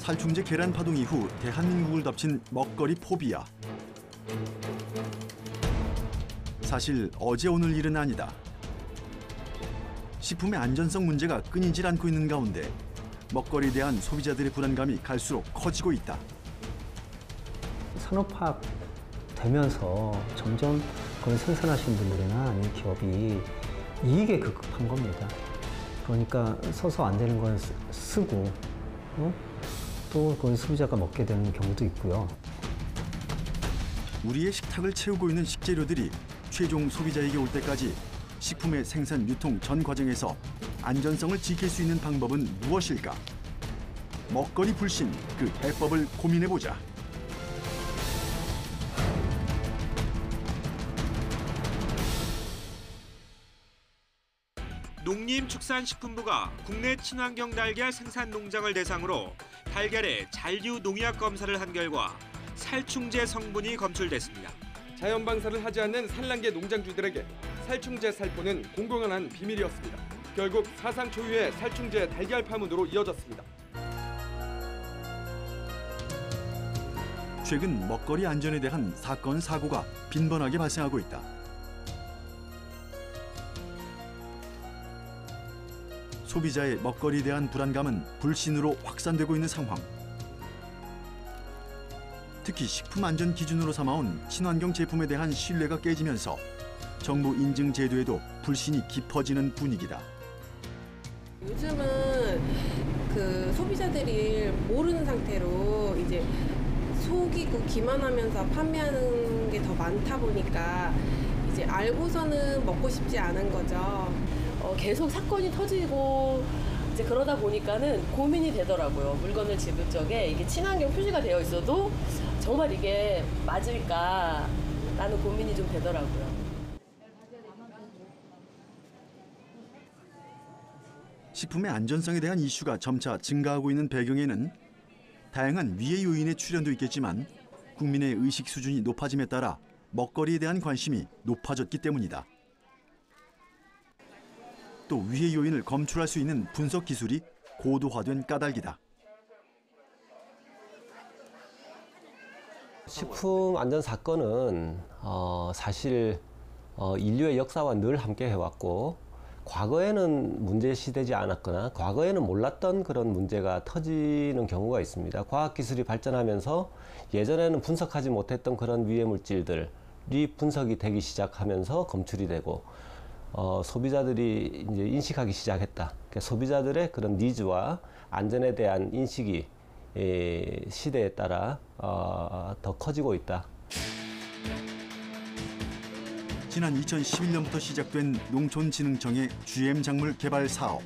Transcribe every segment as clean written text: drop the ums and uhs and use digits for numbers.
살충제 계란 파동 이후 대한민국을 덮친 먹거리 포비아. 사실 어제 오늘 일은 아니다. 식품의 안전성 문제가 끊이질 않고 있는 가운데 먹거리에 대한 소비자들의 불안감이 갈수록 커지고 있다. 산업화 되면서 점점 그걸 생산하시는 분들이나 아니면 기업이 이익에 급급한 겁니다. 그러니까 써서 안 되는 건 쓰고 또 그걸 소비자가 먹게 되는 경우도 있고요. 우리의 식탁을 채우고 있는 식재료들이 최종 소비자에게 올 때까지 식품의 생산, 유통 전 과정에서 안전성을 지킬 수 있는 방법은 무엇일까? 먹거리 불신, 그 해법을 고민해보자. 농림축산식품부가 국내 친환경 달걀 생산 농장을 대상으로 달걀의 잔류 농약 검사를 한 결과 살충제 성분이 검출됐습니다. 자연 방사를 하지 않는 산란계 농장주들에게 살충제 살포는 공공연한 비밀이었습니다. 결국 사상 초유의 살충제 달걀 파문으로 이어졌습니다. 최근 먹거리 안전에 대한 사건, 사고가 빈번하게 발생하고 있다. 소비자의 먹거리에 대한 불안감은 불신으로 확산되고 있는 상황. 특히 식품 안전 기준으로 삼아온 친환경 제품에 대한 신뢰가 깨지면서 정부 인증 제도에도 불신이 깊어지는 분위기다. 요즘은 그 소비자들이 모르는 상태로 이제 속이고 기만하면서 판매하는 게 더 많다 보니까 이제 알고서는 먹고 싶지 않은 거죠. 계속 사건이 터지고 이제 그러다 보니까는 고민이 되더라고요. 물건을 집을 적에 이게 친환경 표시가 되어 있어도 정말 이게 맞을까 라는 고민이 좀 되더라고요. 식품의 안전성에 대한 이슈가 점차 증가하고 있는 배경에는 다양한 위해 요인의 출현도 있겠지만 국민의 의식 수준이 높아짐에 따라 먹거리에 대한 관심이 높아졌기 때문이다. 또 위해 요인을 검출할 수 있는 분석 기술이 고도화된 까닭이다. 식품 안전 사건은 사실 인류의 역사와 늘 함께 해왔고 과거에는 문제시되지 않았거나 과거에는 몰랐던 그런 문제가 터지는 경우가 있습니다. 과학기술이 발전하면서 예전에는 분석하지 못했던 그런 위해 물질들이 분석이 되기 시작하면서 검출이 되고 소비자들이 이제 인식하기 시작했다. 그러니까 소비자들의 그런 니즈와 안전에 대한 인식이 시대에 따라 더 커지고 있다. 지난 2011년부터 시작된 농촌진흥청의 GM 작물 개발 사업.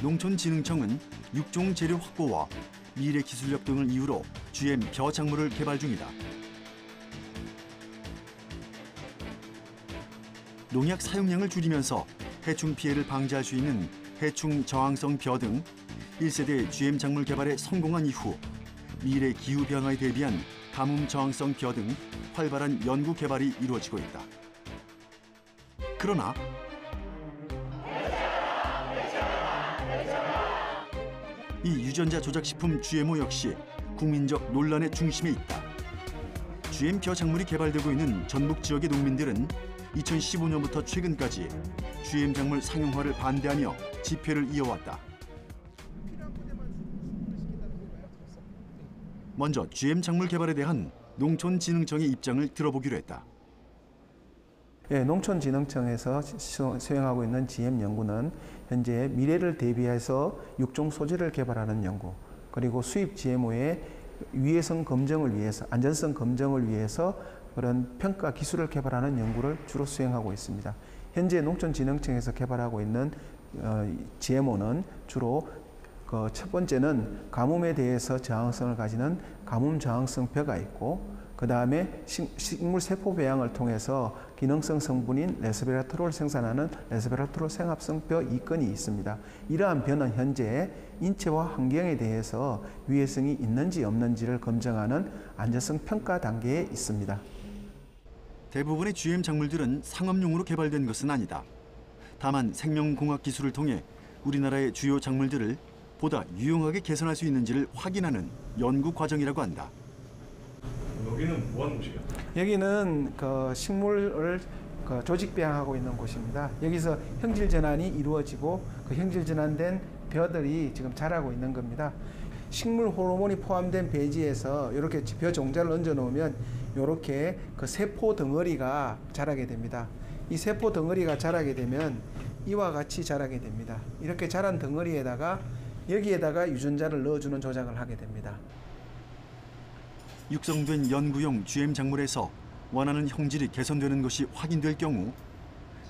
농촌진흥청은 육종 재료 확보와 미래 기술력 등을 이유로 GM 벼 작물을 개발 중이다. 농약 사용량을 줄이면서 해충 피해를 방지할 수 있는 해충 저항성 벼 등 1세대 GM 작물 개발에 성공한 이후 미래 기후 변화에 대비한 가뭄 저항성 벼 등 활발한 연구 개발이 이루어지고 있다. 그러나 이 유전자 조작식품 GMO 역시 국민적 논란의 중심에 있다. GM 벼 작물이 개발되고 있는 전북 지역의 농민들은 2015년부터 최근까지 GM 작물 상용화를 반대하며 집회를 이어왔다. 먼저 GM 작물 개발에 대한 농촌진흥청의 입장을 들어보기로 했다. 예, 농촌진흥청에서 수행하고 있는 GM 연구는 현재 미래를 대비해서 육종 소재를 개발하는 연구, 그리고 수입 GMO의 위해성 검증을 위해서, 안전성 검증을 위해서 그런 평가 기술을 개발하는 연구를 주로 수행하고 있습니다. 현재 농촌진흥청에서 개발하고 있는 GMO는 주로 첫 번째는 가뭄에 대해서 저항성을 가지는 가뭄 저항성 벼가 있고, 그 다음에 식물 세포 배양을 통해서 기능성 성분인 레스베라트롤을 생산하는 레스베라트롤 생합성 벼 2건이 있습니다. 이러한 벼는 현재 인체와 환경에 대해서 위해성이 있는지 없는지를 검증하는 안전성 평가 단계에 있습니다. 대부분의 GM 작물들은 상업용으로 개발된 것은 아니다. 다만 생명공학 기술을 통해 우리나라의 주요 작물들을 보다 유용하게 개선할 수 있는지를 확인하는 연구 과정이라고 한다. 여기는 뭐 하는 곳이에요? 여기는 그 식물을 조직 배양하고 있는 곳입니다. 여기서 형질 전환이 이루어지고 그 형질 전환된 벼들이 지금 자라고 있는 겁니다. 식물 호르몬이 포함된 배지에서 이렇게 벼 종자를 얹어 놓으면 이렇게 그 세포 덩어리가 자라게 됩니다. 이 세포 덩어리가 자라게 되면 이와 같이 자라게 됩니다. 이렇게 자란 덩어리에다가 여기에다가 유전자를 넣어주는 조작을 하게 됩니다. 육성된 연구용 GM 작물에서 원하는 형질이 개선되는 것이 확인될 경우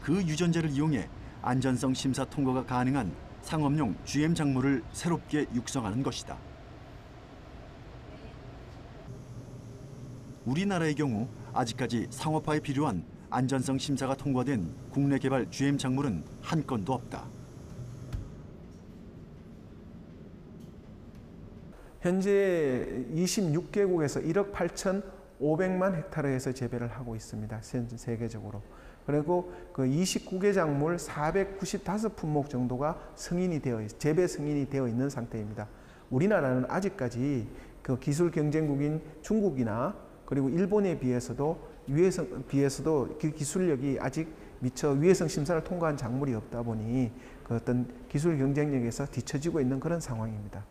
그 유전자를 이용해 안전성 심사 통과가 가능한 상업용 GM 작물을 새롭게 육성하는 것이다. 우리나라의 경우 아직까지 상업화에 필요한 안전성 심사가 통과된 국내 개발 GM 작물은 한 건도 없다. 현재 26개국에서 1억 8,500만 헥타르에서 재배를 하고 있습니다. 세계적으로. 그리고 그 29개 작물 495품목 정도가 재배 승인이 되어 있는 상태입니다. 우리나라는 아직까지 그 기술 경쟁국인 중국이나 그리고 일본에 비해서도 그 기술력이 아직 미처 위해성 심사를 통과한 작물이 없다 보니 그 어떤 기술 경쟁력에서 뒤처지고 있는 그런 상황입니다.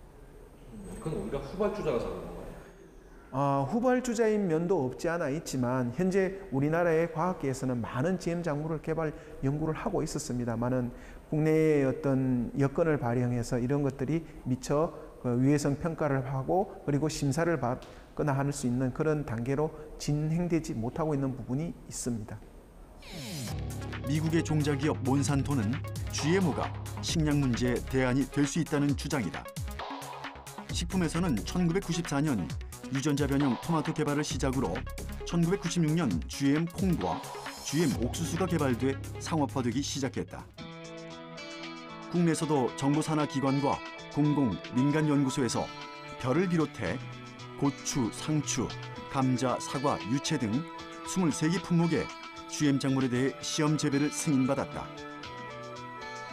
그건 우리가 후발주자가 잡는 건가요? 후발주자인 면도 없지 않아 있지만 현재 우리나라의 과학계에서는 많은 GM 작물을 개발 연구를 하고 있었습니다만은 국내의 어떤 여건을 발휘해서 이런 것들이 미처 그 위해성 평가를 하고 그리고 심사를 받거나 할 수 있는 그런 단계로 진행되지 못하고 있는 부분이 있습니다. 미국의 종자기업 몬산토는 GMO가 식량 문제의 대안이 될 수 있다는 주장이다. 식품에서는 1994년 유전자 변형 토마토 개발을 시작으로 1996년 GM 콩과 GM 옥수수가 개발돼 상업화되기 시작했다. 국내에서도 정부 산하 기관과 공공, 민간 연구소에서 벼를 비롯해 고추, 상추, 감자, 사과, 유채 등 23개 품목의 GM 작물에 대해 시험 재배를 승인받았다.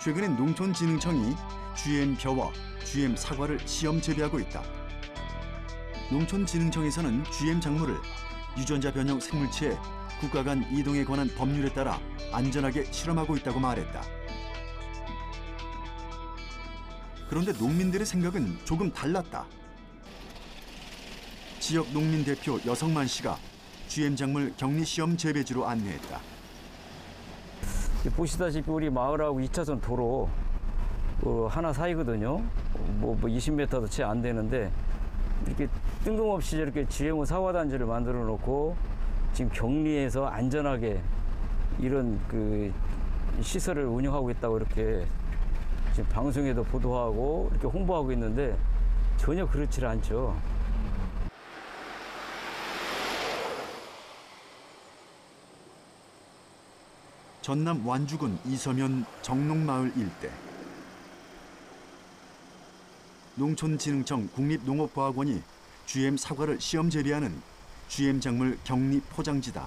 최근엔 농촌진흥청이 GM 벼와 GM 사과를 시험 재배하고 있다. 농촌진흥청에서는 GM 작물을 유전자 변형 생물체의 국가 간 이동에 관한 법률에 따라 안전하게 실험하고 있다고 말했다. 그런데 농민들의 생각은 조금 달랐다. 지역 농민 대표 여성만 씨가 GM 작물 격리 시험 재배지로 안내했다. 보시다시피 우리 마을하고 2차선 도로 하나 사이거든요. 뭐 20m도 채 안 되는데 이렇게 뜬금없이 저렇게 GMO 사과단지를 만들어 놓고 지금 격리해서 안전하게 이런 그 시설을 운영하고 있다고 이렇게 지금 방송에도 보도하고 이렇게 홍보하고 있는데 전혀 그렇지 않죠. 전남 완주군 이서면 정농마을 일대. 농촌진흥청 국립농업과학원이 GM 사과를 시험 재배하는 GM 작물 격리 포장지다.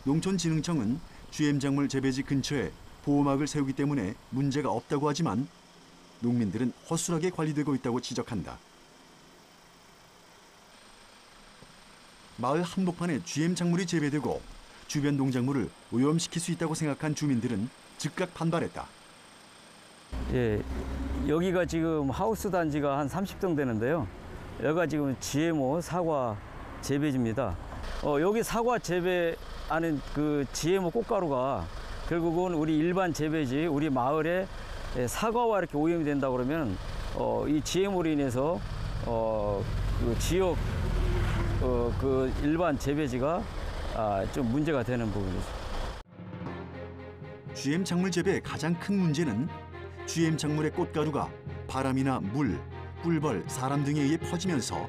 농촌진흥청은 GM 작물 재배지 근처에 보호막을 세우기 때문에 문제가 없다고 하지만 농민들은 허술하게 관리되고 있다고 지적한다. 마을 한복판에 GM 작물이 재배되고 주변 농작물을 오염시킬 수 있다고 생각한 주민들은 즉각 반발했다. 예, 여기가 지금 하우스 단지가 한 30동 되는데요. 여기가 지금 GMO 사과 재배지입니다. 여기 사과 재배하는 그 GMO 꽃가루가 결국은 우리 일반 재배지 우리 마을에 사과와 이렇게 오염이 된다 그러면 이 GMO로 인해서 그 지역 그 일반 재배지가 좀 문제가 되는 부분이죠. GM 작물 재배의 가장 큰 문제는 GM 작물의 꽃가루가 바람이나 물, 꿀벌, 사람 등에 의해 퍼지면서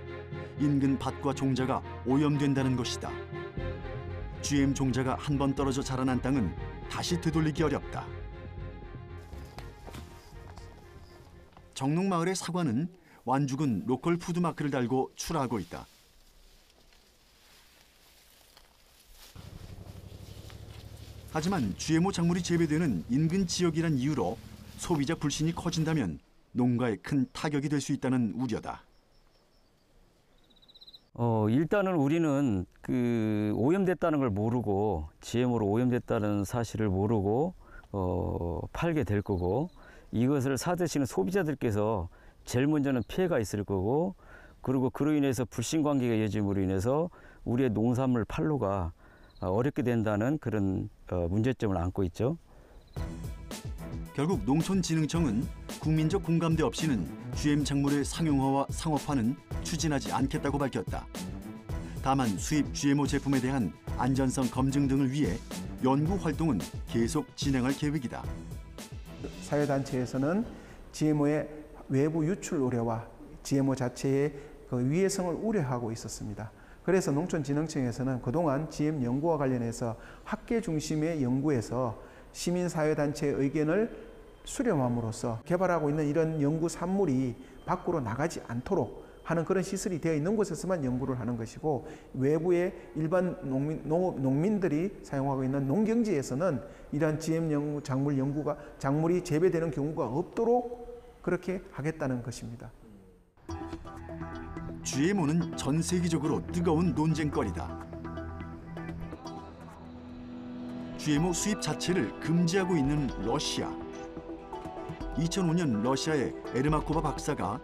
인근 밭과 종자가 오염된다는 것이다. GM 종자가 한 번 떨어져 자라난 땅은 다시 되돌리기 어렵다. 정농마을의 사과는 완주군 로컬 푸드마크를 달고 출하하고 있다. 하지만 GMO 작물이 재배되는 인근 지역이란 이유로 소비자 불신이 커진다면 농가에 큰 타격이 될 수 있다는 우려다. 일단은 우리는 그 오염됐다는 걸 모르고 GMO로 오염됐다는 사실을 모르고 팔게 될 거고, 이것을 사드시는 소비자들께서 제일 먼저는 피해가 있을 거고, 그리고 그로 인해서 불신관계가 이어짐으로 인해서 우리의 농산물 판로가 어렵게 된다는 그런 문제점을 안고 있죠. 결국 농촌진흥청은 국민적 공감대 없이는 GM 작물의 상용화와 상업화는 추진하지 않겠다고 밝혔다. 다만 수입 GMO 제품에 대한 안전성 검증 등을 위해 연구 활동은 계속 진행할 계획이다. 사회단체에서는 GMO의 외부 유출 우려와 GMO 자체의 그 위해성을 우려하고 있었습니다. 그래서 농촌진흥청에서는 그동안 GM 연구와 관련해서 학계 중심의 연구에서 시민사회단체의 의견을 수렴함으로써 개발하고 있는 이런 연구 산물이 밖으로 나가지 않도록 하는 그런 시설이 되어 있는 곳에서만 연구를 하는 것이고, 외부의 일반 농민들이 사용하고 있는 농경지에서는 이러한 GM 작물이 재배되는 경우가 없도록 그렇게 하겠다는 것입니다. GMO는 전 세계적으로 뜨거운 논쟁거리다. GMO 수입 자체를 금지하고 있는 러시아. 2005년 러시아의 에르마코바 박사가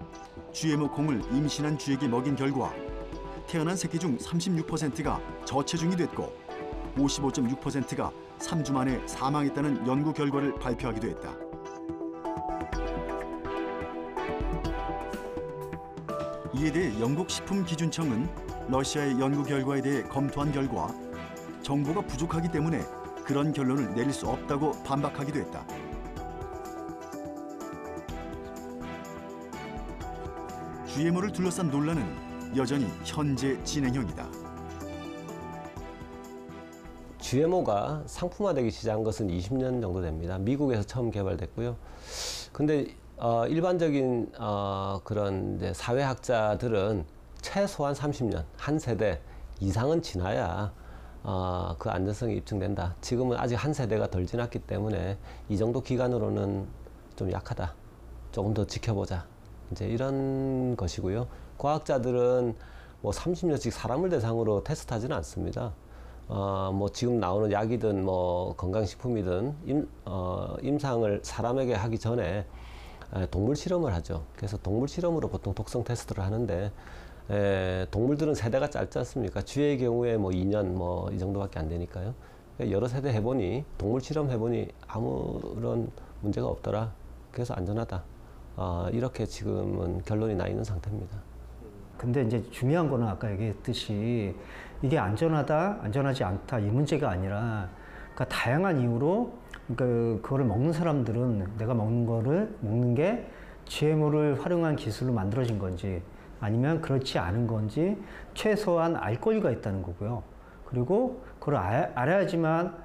GMO 콩을 임신한 쥐에게 먹인 결과 태어난 새끼 중 36%가 저체중이 됐고 55.6%가 3주 만에 사망했다는 연구 결과를 발표하기도 했다. 이에 대해 영국 식품기준청은 러시아의 연구 결과에 대해 검토한 결과 정보가 부족하기 때문에 그런 결론을 내릴 수 없다고 반박하기도 했다. GMO를 둘러싼 논란은 여전히 현재 진행형이다. GMO가 상품화되기 시작한 것은 20년 정도 됩니다. 미국에서 처음 개발됐고요. 근데 일반적인 그런 이제 사회학자들은 최소한 30년, 한 세대 이상은 지나야 그 안전성이 입증된다. 지금은 아직 한 세대가 덜 지났기 때문에 이 정도 기간으로는 좀 약하다. 조금 더 지켜보자. 이제 이런 것이고요. 과학자들은 뭐 30년씩 사람을 대상으로 테스트하지는 않습니다. 뭐 지금 나오는 약이든 뭐 건강식품이든 임상을 사람에게 하기 전에 동물 실험을 하죠. 그래서 동물 실험으로 보통 독성 테스트를 하는데 동물들은 세대가 짧지 않습니까? 쥐의 경우에 뭐 2년 뭐 이 정도밖에 안 되니까요. 여러 세대 해보니 동물 실험 해보니 아무런 문제가 없더라. 그래서 안전하다. 이렇게 지금은 결론이 나 있는 상태입니다. 근데 이제 중요한 거는 아까 얘기했듯이 이게 안전하다, 안전하지 않다 이 문제가 아니라, 그러니까 다양한 이유로 그거를 먹는 사람들은 내가 먹는 게 GMO를 활용한 기술로 만들어진 건지 아니면 그렇지 않은 건지 최소한 알 권리가 있다는 거고요. 그리고 그걸 알아야지만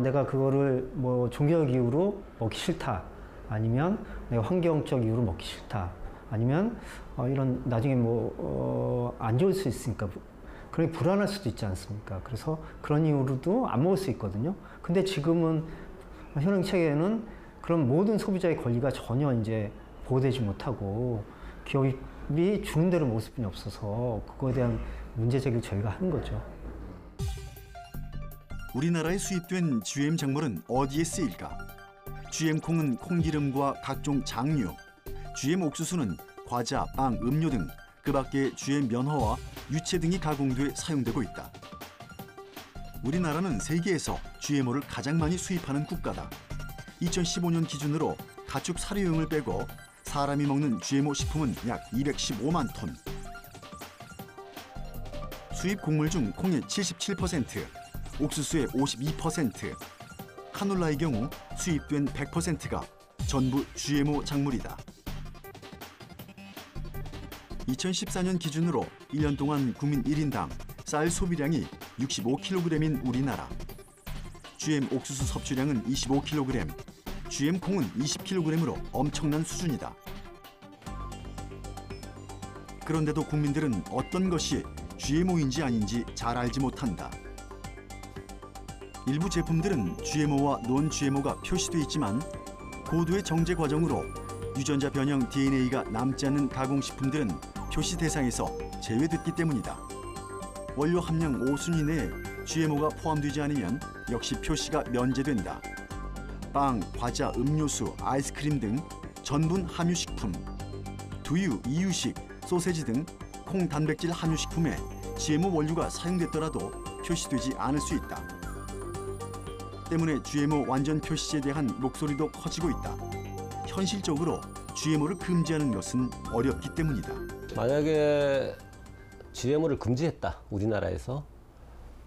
내가 그거를 뭐 종교적 이유로 먹기 싫다, 아니면 내가 환경적 이유로 먹기 싫다, 아니면 이런 나중에 뭐 안 좋을 수 있으니까 그러니 불안할 수도 있지 않습니까? 그래서 그런 이유로도 안 먹을 수 있거든요. 근데 지금은 현행 체계에는 그런 모든 소비자의 권리가 전혀 이제 보호되지 못하고 기업이 주는 대로 먹을 수뿐이 없어서 그거에 대한 문제 제기를 저희가 하는 거죠. 우리나라에 수입된 GM 작물은 어디에 쓰일까? GM 콩은 콩기름과 각종 장류, GM 옥수수는 과자, 빵, 음료 등 그 밖에 GM 면허와 유채 등이 가공돼 사용되고 있다. 우리나라는 세계에서 GMO를 가장 많이 수입하는 국가다. 2015년 기준으로 가축 사료용을 빼고 사람이 먹는 GMO 식품은 약 215만 톤. 수입 곡물 중 콩의 77%, 옥수수의 52%, 카놀라의 경우 수입된 100%가 전부 GMO 작물이다. 2014년 기준으로 1년 동안 국민 1인당 쌀 소비량이 65kg인 우리나라. GM 옥수수 섭취량은 25kg, GM 콩은 20kg으로 엄청난 수준이다. 그런데도 국민들은 어떤 것이 GMO인지 아닌지 잘 알지 못한다. 일부 제품들은 GMO와 논 GMO가 표시돼 있지만 고도의 정제 과정으로 유전자 변형 DNA가 남지 않는 가공식품들은 표시 대상에서 제외됐기 때문이다. 원료 함량 5순위 내에 GMO가 포함되지 않으면 역시 표시가 면제된다. 빵, 과자, 음료수, 아이스크림 등 전분 함유식품, 두유, 이유식, 소세지 등 콩 단백질 함유식품에 GMO 원료가 사용됐더라도 표시되지 않을 수 있다. 때문에 GMO 완전 표시에 대한 목소리도 커지고 있다. 현실적으로 GMO를 금지하는 것은 어렵기 때문이다. 만약에 GMO를 금지했다, 우리나라에서.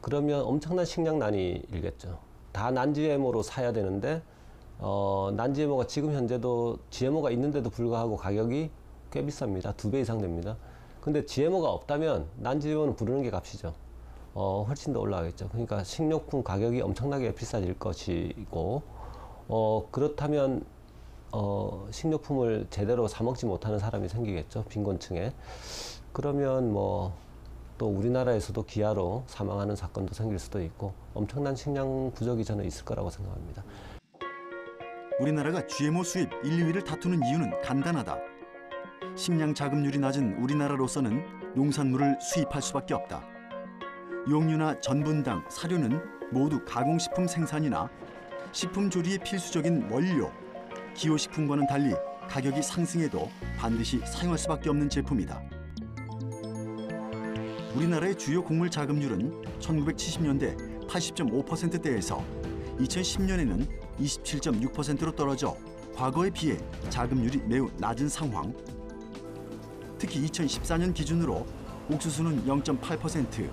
그러면 엄청난 식량난이 일겠죠. 다 난-GMO로 사야 되는데 난-GMO가 지금 현재도 GMO가 있는데도 불구하고 가격이 꽤 비쌉니다. 2배 이상 됩니다. 근데 GMO가 없다면 난-GMO는 부르는 게 값이죠. 훨씬 더 올라가겠죠. 그러니까 식료품 가격이 엄청나게 비싸질 것이고 그렇다면 식료품을 제대로 사 먹지 못하는 사람이 생기겠죠. 빈곤층에. 그러면 뭐 또 우리나라에서도 기아로 사망하는 사건도 생길 수도 있고 엄청난 식량 부족이 저는 있을 거라고 생각합니다. 우리나라가 GMO 수입 1, 2위를 다투는 이유는 간단하다. 식량 자급률이 낮은 우리나라로서는 농산물을 수입할 수밖에 없다. 용유나 전분당, 사료는 모두 가공식품 생산이나 식품 조리에 필수적인 원료, 기호식품과는 달리 가격이 상승해도 반드시 사용할 수밖에 없는 제품이다. 우리나라의 주요 곡물 자급률은 1970년대 80.5%대에서 2010년에는 27.6%로 떨어져 과거에 비해 자급률이 매우 낮은 상황. 특히 2014년 기준으로 옥수수는 0.8%,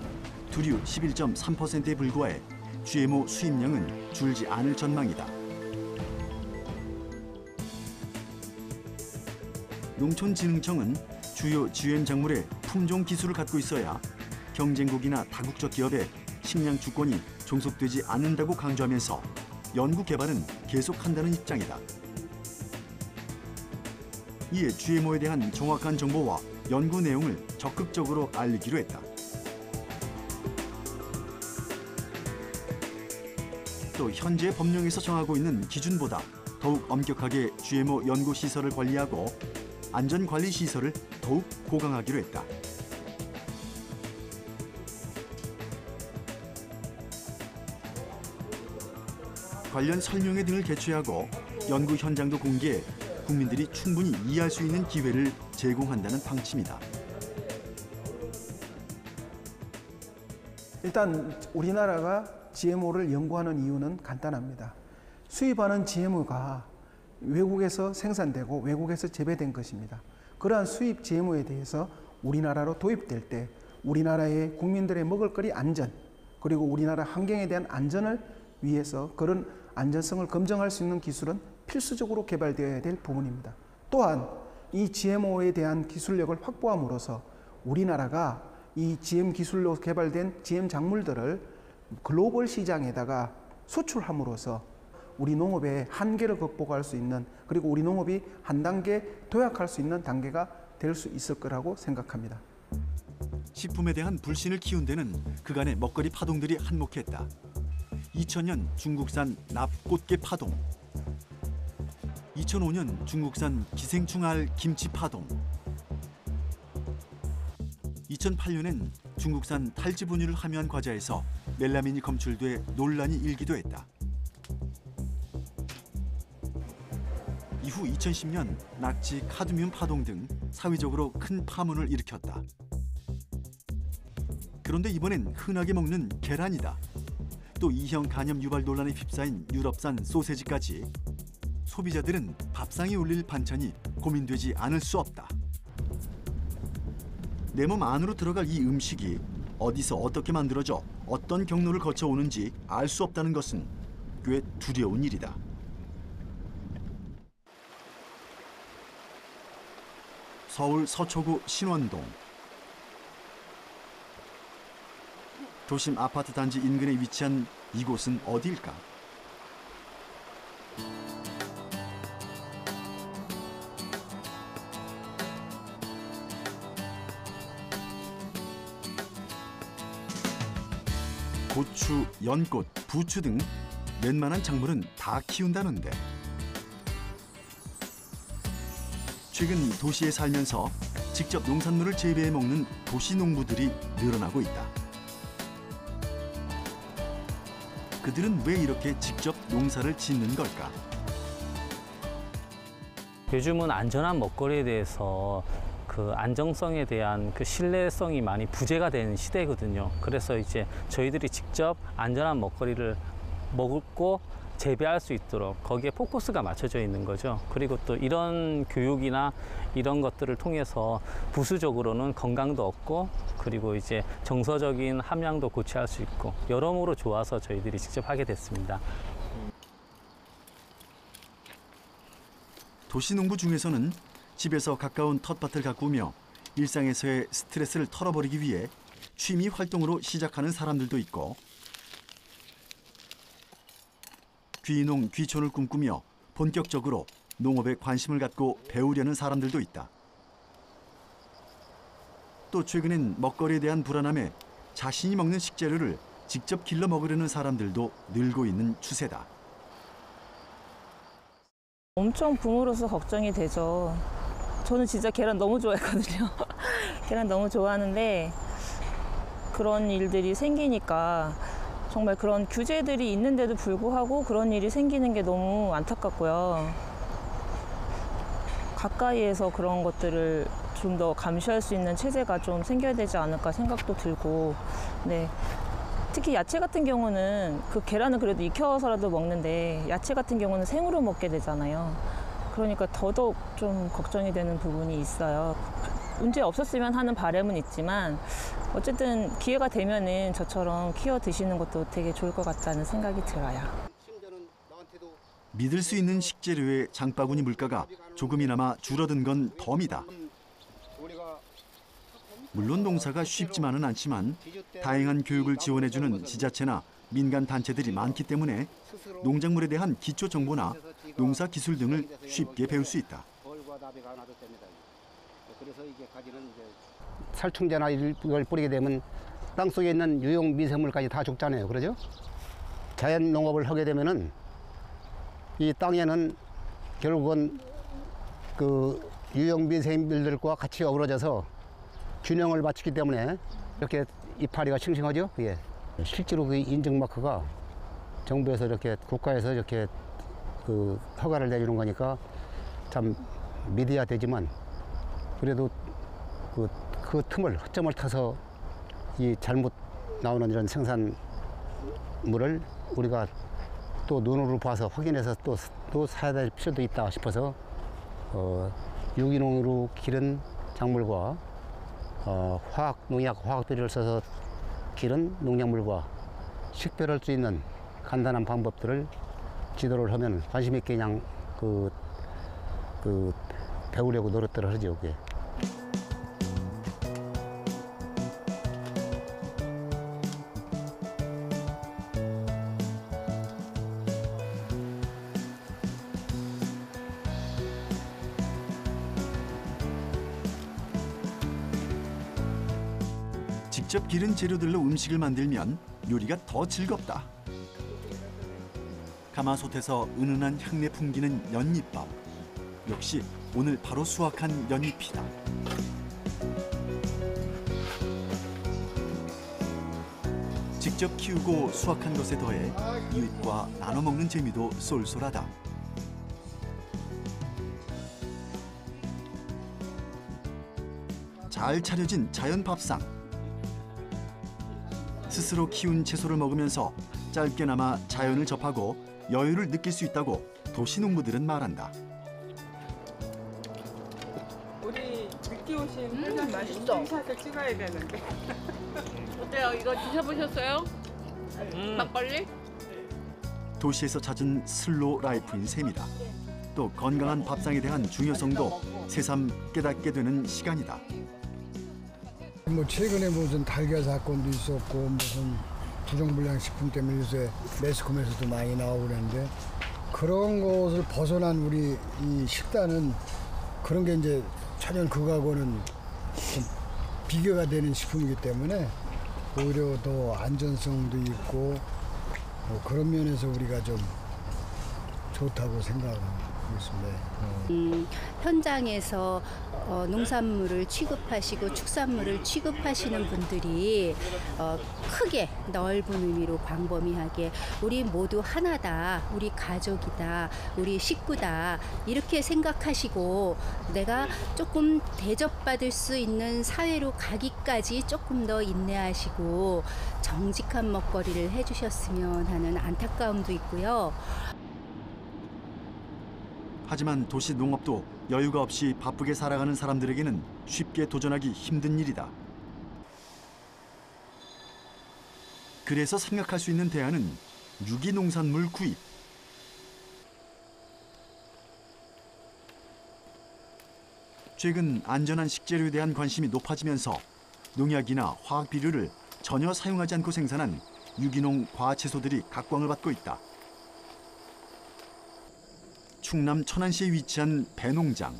두류 11.3%에 불과해 GMO 수입량은 줄지 않을 전망이다. 농촌진흥청은 주요 GM 작물의 품종 기술을 갖고 있어야 경쟁국이나 다국적 기업의 식량 주권이 종속되지 않는다고 강조하면서 연구 개발은 계속한다는 입장이다. 이에 GMO에 대한 정확한 정보와 연구 내용을 적극적으로 알리기로 했다. 또 현재 법령에서 정하고 있는 기준보다 더욱 엄격하게 GMO 연구 시설을 관리하고 안전관리 시설을 더욱 고강하기로 했다. 관련 설명회 등을 개최하고 연구 현장도 공개해 국민들이 충분히 이해할 수 있는 기회를 제공한다는 방침이다. 일단 우리나라가 GMO를 연구하는 이유는 간단합니다. 수입하는 GMO가 외국에서 생산되고 외국에서 재배된 것입니다. 그러한 수입 GMO에 대해서 우리나라로 도입될 때 우리나라의 국민들의 먹을거리 안전, 그리고 우리나라 환경에 대한 안전을 위해서 그런 안전성을 검증할 수 있는 기술은 필수적으로 개발되어야 될 부분입니다. 또한 이 GMO에 대한 기술력을 확보함으로써 우리나라가 이 GM 기술로 개발된 GM 작물들을 글로벌 시장에다가 수출함으로써 우리 농업의 한계를 극복할 수 있는, 그리고 우리 농업이 한 단계 도약할 수 있는 단계가 될 수 있을 거라고 생각합니다. 식품에 대한 불신을 키운 데는 그간의 먹거리 파동들이 한몫했다. 2000년 중국산 납꽃게 파동, 2005년 중국산 기생충알 김치 파동, 2008년엔 중국산 탈지 분유를 함유한 과자에서 멜라민이 검출돼 논란이 일기도 했다. 이후 2010년 낙지, 카드뮴 파동 등 사회적으로 큰 파문을 일으켰다. 그런데 이번엔 흔하게 먹는 계란이다. 또 E형 간염 유발 논란에 휩싸인 유럽산 소세지까지 소비자들은 밥상에 올릴 반찬이 고민되지 않을 수 없다. 내 몸 안으로 들어갈 이 음식이 어디서 어떻게 만들어져 어떤 경로를 거쳐 오는지 알 수 없다는 것은 꽤 두려운 일이다. 서울 서초구 신원동. 도심 아파트 단지 인근에 위치한 이곳은 어디일까? 고추, 연꽃, 부추 등 웬만한 작물은 다 키운다는데 최근 도시에 살면서 직접 농산물을 재배해 먹는 도시 농부들이 늘어나고 있다. 그들은 왜 이렇게 직접 농사를 짓는 걸까? 요즘은 안전한 먹거리에 대해서 그 안정성에 대한 그 신뢰성이 많이 부재가 된 시대거든요. 그래서 이제 저희들이 직접 안전한 먹거리를 먹고 재배할 수 있도록 거기에 포커스가 맞춰져 있는 거죠. 그리고 또 이런 교육이나 이런 것들을 통해서 부수적으로는 건강도 얻고 그리고 이제 정서적인 함량도 고취할 수 있고 여러모로 좋아서 저희들이 직접 하게 됐습니다. 도시농부 중에서는 집에서 가까운 텃밭을 가꾸며 일상에서의 스트레스를 털어버리기 위해 취미 활동으로 시작하는 사람들도 있고 귀농, 귀촌을 꿈꾸며 본격적으로 농업에 관심을 갖고 배우려는 사람들도 있다. 또 최근엔 먹거리에 대한 불안함에 자신이 먹는 식재료를 직접 길러 먹으려는 사람들도 늘고 있는 추세다. 엄청 부모로서 걱정이 되죠. 저는 진짜 계란 너무 좋아했거든요. 계란 너무 좋아하는데 그런 일들이 생기니까 정말 그런 규제들이 있는데도 불구하고 그런 일이 생기는 게 너무 안타깝고요. 가까이에서 그런 것들을 좀 더 감시할 수 있는 체제가 좀 생겨야 되지 않을까 생각도 들고, 네. 특히 야채 같은 경우는 그 계란은 그래도 익혀서라도 먹는데 야채 같은 경우는 생으로 먹게 되잖아요. 그러니까 더더욱 좀 걱정이 되는 부분이 있어요. 문제 없었으면 하는 바람은 있지만 어쨌든 기회가 되면은 저처럼 키워 드시는 것도 되게 좋을 것 같다는 생각이 들어요. 믿을 수 있는 식재료의 장바구니 물가가 조금이나마 줄어든 건 덤이다. 물론 농사가 쉽지만은 않지만 다양한 교육을 지원해주는 지자체나 민간 단체들이 많기 때문에 농작물에 대한 기초 정보나 농사 기술 등을 쉽게 배울 수 있다. 살충제나 이걸 뿌리게 되면 땅속에 있는 유용 미생물까지 다 죽잖아요. 그러죠? 자연 농업을 하게 되면은 이 땅에는 결국은 그 유용 미생물들과 같이 어우러져서 균형을 맞추기 때문에 이렇게 이파리가 싱싱하죠. 예. 실제로 그 인증 마크가 정부에서 이렇게 국가에서 이렇게 그 허가를 내주는 거니까 참 믿어야 되지만 그래도 그 틈을 허점을 타서 이 잘못 나오는 이런 생산물을 우리가 또 눈으로 봐서 확인해서 또 사야 될 필요도 있다 싶어서 유기농으로 기른 작물과 화학 농약, 화학 비료를 써서 기른 농작물과 식별할 수 있는 간단한 방법들을 지도를 하면 관심 있게 그냥 배우려고 노력들을 하죠. 그게. 직접 기른 재료들로 음식을 만들면 요리가 더 즐겁다. 가마솥에서 은은한 향내 풍기는 연잎밥. 역시 오늘 바로 수확한 연잎이다. 직접 키우고 수확한 것에 더해 이웃과 나눠 먹는 재미도 쏠쏠하다. 잘 차려진 자연 밥상. 스스로 키운 채소를 먹으면서 짧게나마 자연을 접하고 여유를 느낄 수 있다고 도시농부들은 말한다. 우리 늦게 오신 회장님 인증샷을 찍어야 되는데. 어때요? 이거 드셔보셨어요? 막걸리? 도시에서 찾은 슬로 라이프인 셈이다. 또 건강한 밥상에 대한 중요성도 새삼 깨닫게 되는 시간이다. 뭐 최근에 무슨 달걀 사건도 있었고 무슨 부정불량식품 때문에 요새 매스컴에서도 많이 나오고 그러는데 그런 것을 벗어난 우리 이 식단은 그런 게 이제 천연 그거하고는 좀 비교가 되는 식품이기 때문에 오히려 더 안전성도 있고 뭐 그런 면에서 우리가 좀 좋다고 생각합니다. 말씀드리고 있습니다. 현장에서 농산물을 취급하시고 축산물을 취급하시는 분들이 크게 넓은 의미로 광범위하게 우리 모두 하나다, 우리 가족이다, 우리 식구다 이렇게 생각하시고 내가 조금 대접받을 수 있는 사회로 가기까지 조금 더 인내하시고 정직한 먹거리를 해주셨으면 하는 안타까움도 있고요. 하지만 도시 농업도 여유가 없이 바쁘게 살아가는 사람들에게는 쉽게 도전하기 힘든 일이다. 그래서 생각할 수 있는 대안은 유기농산물 구입. 최근 안전한 식재료에 대한 관심이 높아지면서 농약이나 화학 비료를 전혀 사용하지 않고 생산한 유기농 과채소들이 각광을 받고 있다. 충남 천안시에 위치한 배농장.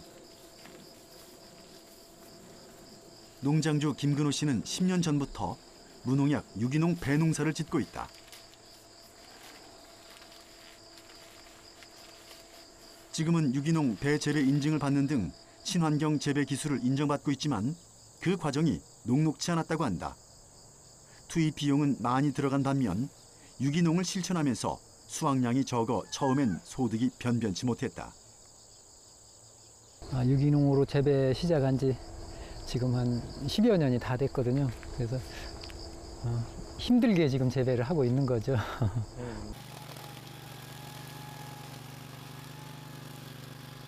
농장주 김근호 씨는 10년 전부터 무농약 유기농 배농사를 짓고 있다. 지금은 유기농 배 재배 인증을 받는 등 친환경 재배 기술을 인정받고 있지만 그 과정이 녹록지 않았다고 한다. 투입 비용은 많이 들어간 반면 유기농을 실천하면서 수확량이 적어 처음엔 소득이 변변치 못했다. 유기농으로 재배 시작한 지 지금 한 10여 년이 다 됐거든요. 그래서 힘들게 지금 재배를 하고 있는 거죠.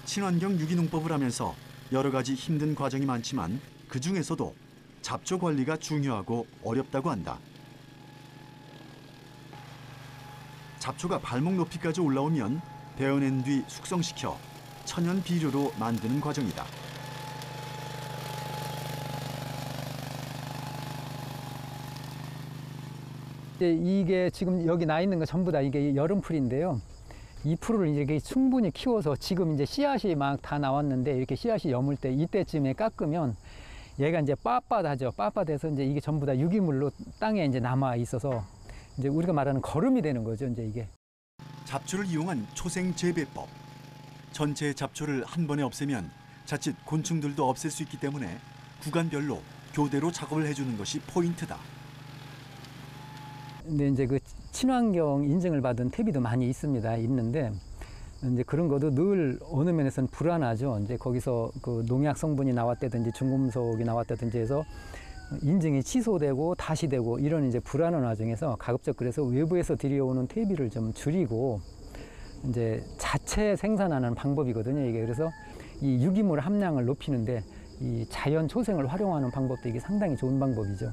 친환경 유기농법을 하면서 여러 가지 힘든 과정이 많지만 그 중에서도 잡초 관리가 중요하고 어렵다고 한다. 잡초가 발목 높이까지 올라오면 베어낸 뒤 숙성시켜 천연 비료로 만드는 과정이다. 이게 지금 여기 나 있는 거 전부 다 이게 여름풀인데요. 이 풀을 이제 충분히 키워서 지금 이제 씨앗이 막 다 나왔는데 이렇게 씨앗이 여물 때 이때쯤에 깎으면 얘가 이제 빳빳하죠. 빳빳해서 이제 이게 전부 다 유기물로 땅에 이제 남아 있어서 이제 우리가 말하는 거름이 되는 거죠, 이제 이게. 잡초를 이용한 초생 재배법. 전체 잡초를 한 번에 없애면 자칫 곤충들도 없앨 수 있기 때문에 구간별로 교대로 작업을 해주는 것이 포인트다. 근데 이제 그 친환경 인증을 받은 퇴비도 많이 있는데 이제 그런 것도 늘 어느 면에서는 불안하죠. 이제 거기서 그 농약 성분이 나왔다든지 중금속이 나왔다든지 해서 인증이 취소되고 다시 되고 이런 이제 불안한 와중에서 가급적 그래서 외부에서 들여오는 퇴비를 좀 줄이고 이제 자체 생산하는 방법이거든요. 이게 그래서 이 유기물 함량을 높이는데 이 자연 초생을 활용하는 방법도 이게 상당히 좋은 방법이죠.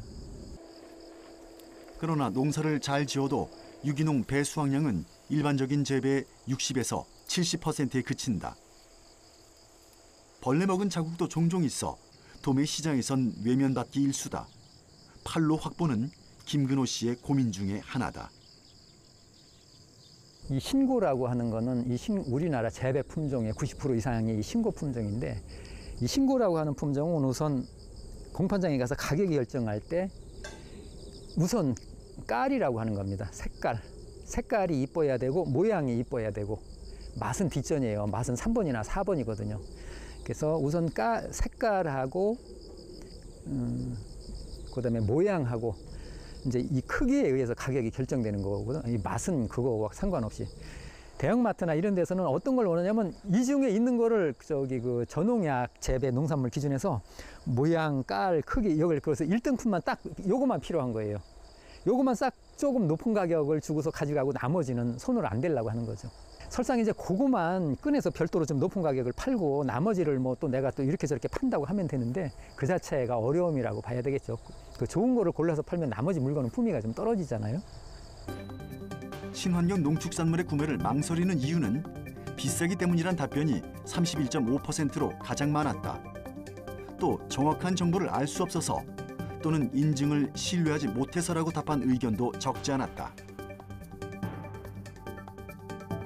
그러나 농사를 잘 지어도 유기농 배 수확량은 일반적인 재배의 60에서 70%에 그친다. 벌레 먹은 자국도 종종 있어 도매 시장에선 외면받기 일수다. 판로 확보는 김근호 씨의 고민 중에 하나다. 이 신고라고 하는 거는 우리나라 재배 품종의 90% 이상이 이 신고 품종인데 이 신고라고 하는 품종은 우선 공판장에 가서 가격이 결정할 때 우선 깔이라고 하는 겁니다. 색깔이 이뻐야 되고 모양이 이뻐야 되고 맛은 뒷전이에요. 맛은 3번이나 4번이거든요. 그래서 우선 색깔하고 그다음에 모양하고 이제 이 크기에 의해서 가격이 결정되는 거거든요. 이 맛은 그거와 상관없이 대형마트나 이런 데서는 어떤 걸 원하냐면 이 중에 있는 거를 그 저농약 재배 농산물 기준에서 모양, 깔, 크기 이걸 그래서 1등품만 딱 요거만 필요한 거예요. 요거만 싹 조금 높은 가격을 주고서 가져가고 나머지는 손으로 안 대려고 하는 거죠. 설상 이제 그거만 꺼내서 별도로 좀 높은 가격을 팔고 나머지를 뭐 또 내가 또 이렇게 저렇게 판다고 하면 되는데 그 자체가 어려움이라고 봐야 되겠죠. 그 좋은 거를 골라서 팔면 나머지 물건은 품위가 좀 떨어지잖아요. 친환경 농축산물의 구매를 망설이는 이유는 비싸기 때문이란 답변이 31.5%로 가장 많았다. 또 정확한 정보를 알 수 없어서 또는 인증을 신뢰하지 못해서라고 답한 의견도 적지 않았다.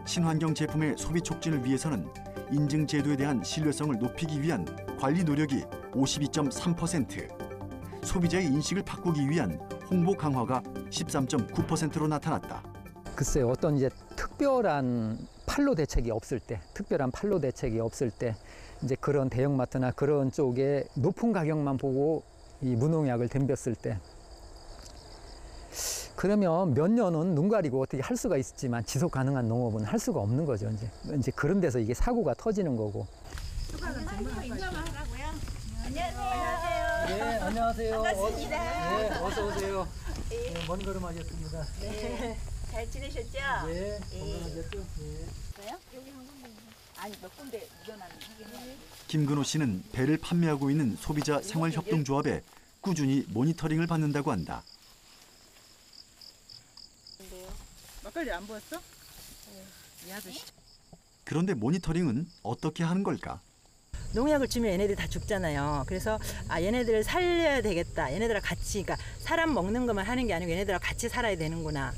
친환경 제품의 소비 촉진을 위해서는 인증 제도에 대한 신뢰성을 높이기 위한 관리 노력이 52.3%, 소비자의 인식을 바꾸기 위한 홍보 강화가 13.9%로 나타났다. 글쎄요, 어떤 이제 특별한 판로 대책이 없을 때, 특별한 판로 대책이 없을 때 이제 그런 대형마트나 그런 쪽에 높은 가격만 보고 이 무농약을 덤볐을 때, 그러면 몇 년은 눈 가리고 어떻게 할 수가 있지만 지속 가능한 농업은 할 수가 없는 거죠. 이제 그런 데서 이게 사고가 터지는 거고. 안녕하세요. 네, 안녕하세요. 반갑습니다. 네, 어서 오세요. 네, 먼 걸음 하셨습니다. 네. 잘 지내셨죠? 네, 건강하셨죠? 네. 여기 한 군데. 아니, 몇 군데 일어나는 하긴. 김근호 씨는 배를 판매하고 있는 소비자 생활협동조합에 꾸준히 모니터링을 받는다고 한다. 막걸리 안 부었어? 이 아저씨. 그런데 모니터링은 어떻게 하는 걸까? 농약을 주면 얘네들이 다 죽잖아요. 그래서 얘네들을 살려야 되겠다. 얘네들하고 같이, 그러니까 사람 먹는 것만 하는 게 아니고 얘네들하고 같이 살아야 되는구나.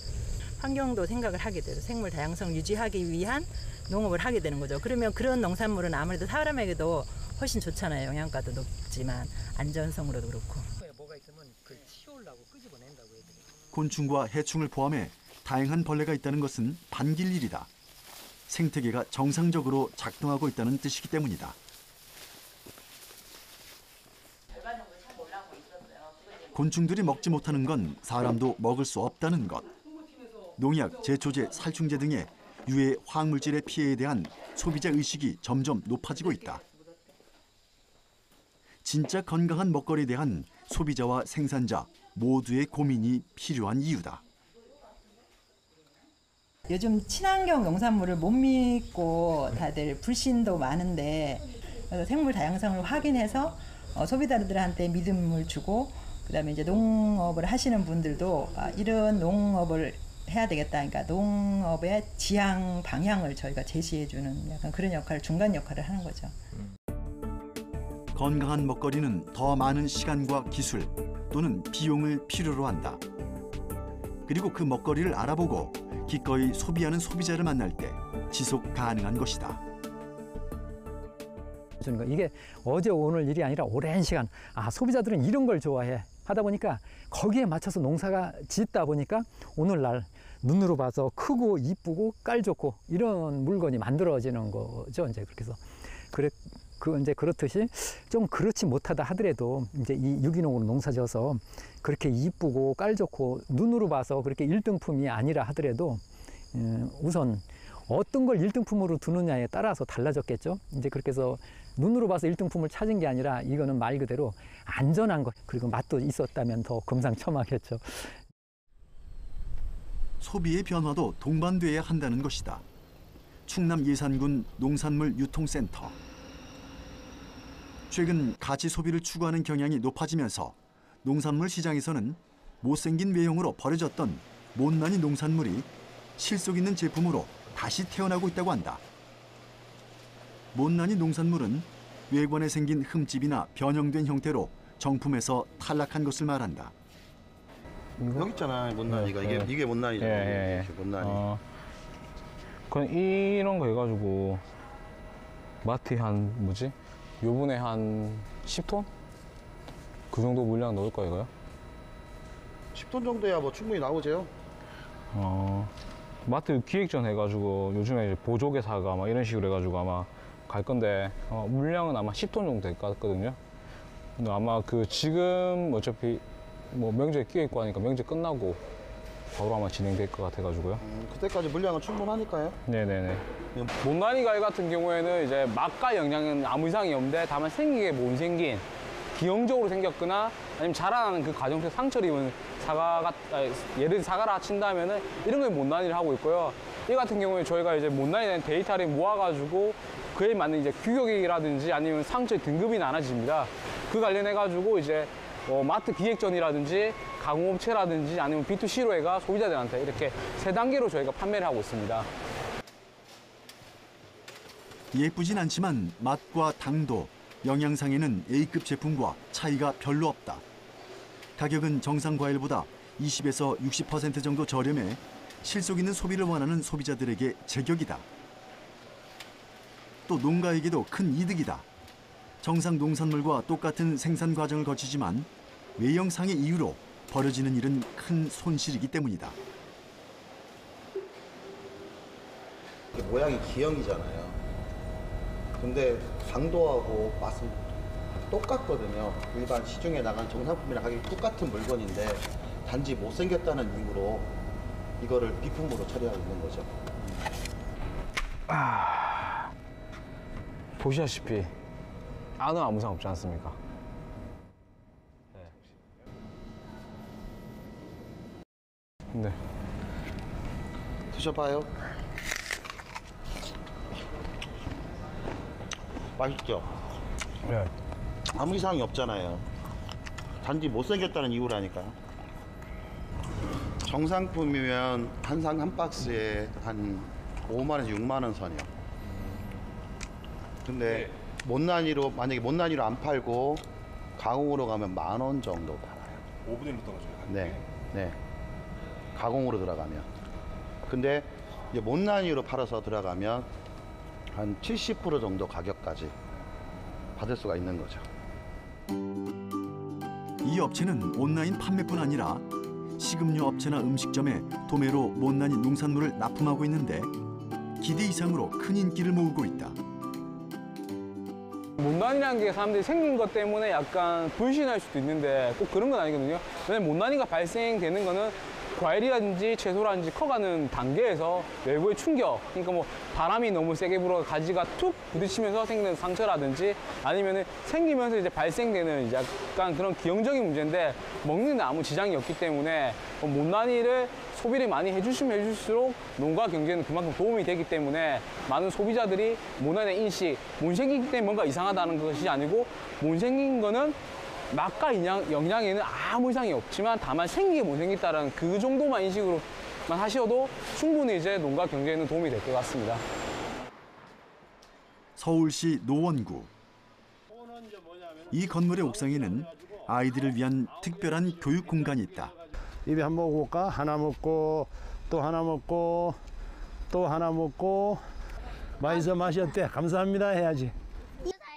환경도 생각을 하게 돼요. 생물 다양성 유지하기 위한 농업을 하게 되는 거죠. 그러면 그런 농산물은 아무래도 사람에게도 훨씬 좋잖아요. 영양가도 높지만 안전성으로도 그렇고. 뭐가 있으면 그걸 치우려고 끄집어낸다고 해야 되나? 곤충과 해충을 포함해 다양한 벌레가 있다는 것은 반길 일이다. 생태계가 정상적으로 작동하고 있다는 뜻이기 때문이다. 곤충들이 먹지 못하는 건 사람도 먹을 수 없다는 것. 농약, 제초제, 살충제 등의 유해 화학물질의 피해에 대한 소비자 의식이 점점 높아지고 있다. 진짜 건강한 먹거리에 대한 소비자와 생산자 모두의 고민이 필요한 이유다. 요즘 친환경 농산물을 못 믿고 다들 불신도 많은데, 그래서 생물 다양성을 확인해서 소비자들한테 믿음을 주고, 그다음에 이제 농업을 하시는 분들도 이런 농업을 해야 되겠다. 그러니까 농업의 지향 방향을 저희가 제시해주는 약간 그런 역할, 중간 역할을 하는 거죠. 건강한 먹거리는 더 많은 시간과 기술 또는 비용을 필요로 한다. 그리고 그 먹거리를 알아보고 기꺼이 소비하는 소비자를 만날 때 지속 가능한 것이다. 이게 어제 오늘 일이 아니라 오랜 시간, 소비자들은 이런 걸 좋아해 하다 보니까 거기에 맞춰서 농사가 짓다 보니까 오늘날 눈으로 봐서 크고 이쁘고 깔 좋고 이런 물건이 만들어지는 거죠. 이제 그렇게 해서 이제 그렇듯이 좀 그렇지 못하다 하더라도 이제 이 유기농으로 농사져서 그렇게 이쁘고 깔 좋고 눈으로 봐서 그렇게 1등품이 아니라 하더라도 우선 어떤 걸 1등품으로 두느냐에 따라서 달라졌겠죠. 이제 그렇게 해서 눈으로 봐서 1등품을 찾은 게 아니라 이거는 말 그대로 안전한 것, 그리고 맛도 있었다면 더 금상첨화겠죠. 소비의 변화도 동반돼야 한다는 것이다. 충남 예산군 농산물 유통센터. 최근 가치 소비를 추구하는 경향이 높아지면서 농산물 시장에서는 못생긴 외형으로 버려졌던 못난이 농산물이 실속 있는 제품으로 다시 태어나고 있다고 한다. 못난이 농산물은 외관에 생긴 흠집이나 변형된 형태로 정품에서 탈락한 것을 말한다. 여기 있잖아, 못난이가. 이게 못난이죠. 못난이. 그럼 이런 거 해가지고 마트에 요번에 한 10톤? 그 정도 물량 넣을 거예요, 이거요? 10톤 정도야 뭐 충분히 나오죠. 마트 기획전 해가지고 요즘에 이제 보조개 사과 막 이런 식으로 해가지고 아마 갈 건데 물량은 아마 10톤 정도 될 것 같거든요. 근데 아마 지금 어차피 뭐 명절 끼어 있고 하니까 명절 끝나고 바로 아마 진행될 것 같아가지고요. 그때까지 물량은 충분하니까요. 네네네. 못난이 과일 같은 경우에는 이제 맛과 영양은 아무 이상이 없는데 다만 생긴 게 못 생긴 기형적으로 생겼거나 아니면 자라나는 그 과정 속에 상처를 입은 예를 들어 사과라 친다면은 이런 걸 못난이를 하고 있고요. 이 같은 경우에 저희가 이제 못난이에 대한 데이터를 모아가지고 그에 맞는 이제 규격이라든지 아니면 상처의 등급이 나눠집니다. 그 관련해가지고 이제 마트 기획전이라든지 가공업체라든지 아니면 B2C로 해가 소비자들한테 이렇게 3단계로 저희가 판매를 하고 있습니다. 예쁘진 않지만 맛과 당도, 영양상에는 A급 제품과 차이가 별로 없다. 가격은 정상 과일보다 20에서 60% 정도 저렴해 실속 있는 소비를 원하는 소비자들에게 제격이다. 또 농가에게도 큰 이득이다. 정상 농산물과 똑같은 생산 과정을 거치지만 외형상의 이유로 벌어지는 일은 큰 손실이기 때문이다. 모양이 기형이잖아요. 근데 강도하고 맛은 똑같거든요. 일반 시중에 나간 정상품이랑 가격이 똑같은 물건인데 단지 못생겼다는 이유로 이거를 비품으로 처리하고 있는 거죠. 보시다시피 안은 아무 이상 없지 않습니까? 네. 드셔봐요. 맛있죠? 네. 아무 이상이 없잖아요. 단지 못생겼다는 이유라니까요. 정상품이면 한 상 한 박스에 한 5만 원에서 6만 원 선이요. 근데 못난이로 만약에 못난이로 안 팔고 가공으로 가면 10,000원 정도 팔아요. 5분의 1로 떨어져요. 네, 네. 가공으로 들어가면. 근데 이제 못난이로 팔아서 들어가면 한 70% 정도 가격까지 받을 수가 있는 거죠. 이 업체는 온라인 판매뿐 아니라 식음료 업체나 음식점에 도매로 못난이 농산물을 납품하고 있는데 기대 이상으로 큰 인기를 모으고 있다. 못난이라는 게 사람들이 생긴 것 때문에 약간 불신할 수도 있는데 꼭 그런 건 아니거든요. 왜냐면 못난이가 발생되는 거는 과일이라든지 채소라든지 커가는 단계에서 외부의 충격, 그러니까 뭐 바람이 너무 세게 불어 가지가 툭 부딪히면서 생기는 상처라든지 아니면은 생기면서 이제 발생되는 이제 약간 그런 기형적인 문제인데 먹는 데 아무 지장이 없기 때문에 못난이를 소비를 많이 해주시면 해줄수록 농가 경제는 그만큼 도움이 되기 때문에 많은 소비자들이 못난이의 인식, 못 생기기 때문에 뭔가 이상하다는 것이 아니고 못 생긴 거는 맛과 영양에는 아무 이상이 없지만 다만 생기게 못 생겼다는 그 정도만 인식으로만 하셔도 충분히 이제 농가 경제에는 도움이 될 것 같습니다. 서울시 노원구. 이 건물의 옥상에는 아이들을 위한 특별한 교육 공간이 있다. 입에 한번 먹어볼까? 하나 먹고 또 하나 먹고 또 하나 먹고 맛있어 맛이 어때? 감사합니다 해야지.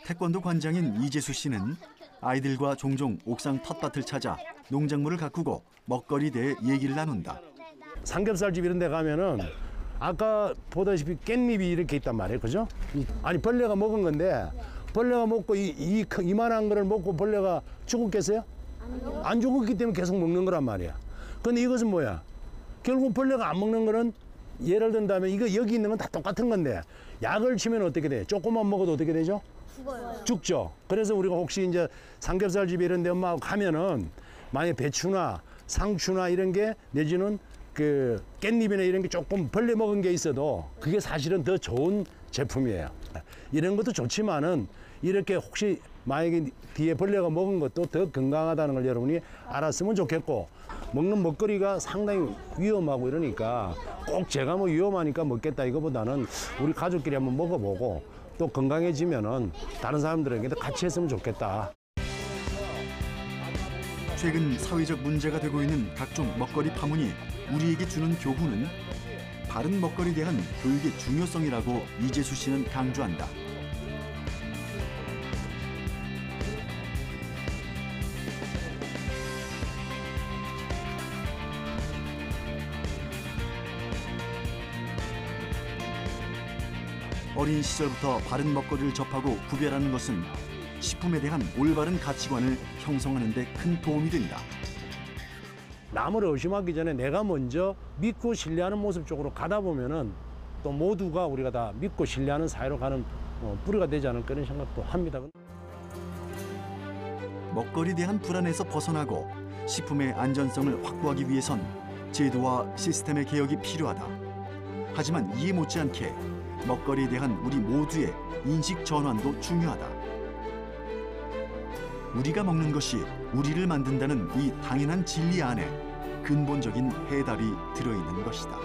태권도 관장인 이재수 씨는 아이들과 종종 옥상 텃밭을 찾아 농작물을 가꾸고 먹거리에 대해 얘기를 나눈다. 삼겹살집 이런 데 가면은 아까 보다시피 깻잎이 이렇게 있단 말이에요. 그죠? 아니 벌레가 먹은 건데 벌레가 먹고 이만한 거를 먹고 벌레가 죽었겠어요? 안 죽었기 때문에 계속 먹는 거란 말이야. 근데 이것은 뭐야? 결국 벌레가 안 먹는 거는 예를 든다면 이거 여기 있는 건 다 똑같은 건데 약을 치면 어떻게 돼? 조금만 먹어도 어떻게 되죠? 죽죠. 그래서 우리가 혹시 이제 삼겹살집 이런 데 엄마하고 가면은 만약에 배추나 상추나 이런 게 내지는 그 깻잎이나 이런 게 조금 벌레 먹은 게 있어도 그게 사실은 더 좋은 제품이에요. 이런 것도 좋지만은 이렇게 혹시 만약에 뒤에 벌레가 먹은 것도 더 건강하다는 걸 여러분이 알았으면 좋겠고 먹는 먹거리가 상당히 위험하고 이러니까 꼭 제가 뭐 위험하니까 먹겠다 이거보다는 우리 가족끼리 한번 먹어보고 또 건강해지면은 다른 사람들에게도 같이 했으면 좋겠다. 최근 사회적 문제가 되고 있는 각종 먹거리 파문이 우리에게 주는 교훈은 바른 먹거리에 대한 교육의 중요성이라고 이재수 씨는 강조한다. 어린 시절부터 바른 먹거리를 접하고 구별하는 것은 식품에 대한 올바른 가치관을 형성하는 데 큰 도움이 된다. 남을 의심하기 전에 내가 먼저 믿고 신뢰하는 모습 쪽으로 가다 보면은 또 모두가 우리가 다 믿고 신뢰하는 사회로 가는 뿌리가 되지 않을까 그런 생각도 합니다. 먹거리에 대한 불안에서 벗어나고 식품의 안전성을 확보하기 위해선 제도와 시스템의 개혁이 필요하다. 하지만 이에 못지않게 먹거리에 대한 우리 모두의 인식 전환도 중요하다. 우리가 먹는 것이 우리를 만든다는 이 당연한 진리 안에 근본적인 해답이 들어있는 것이다.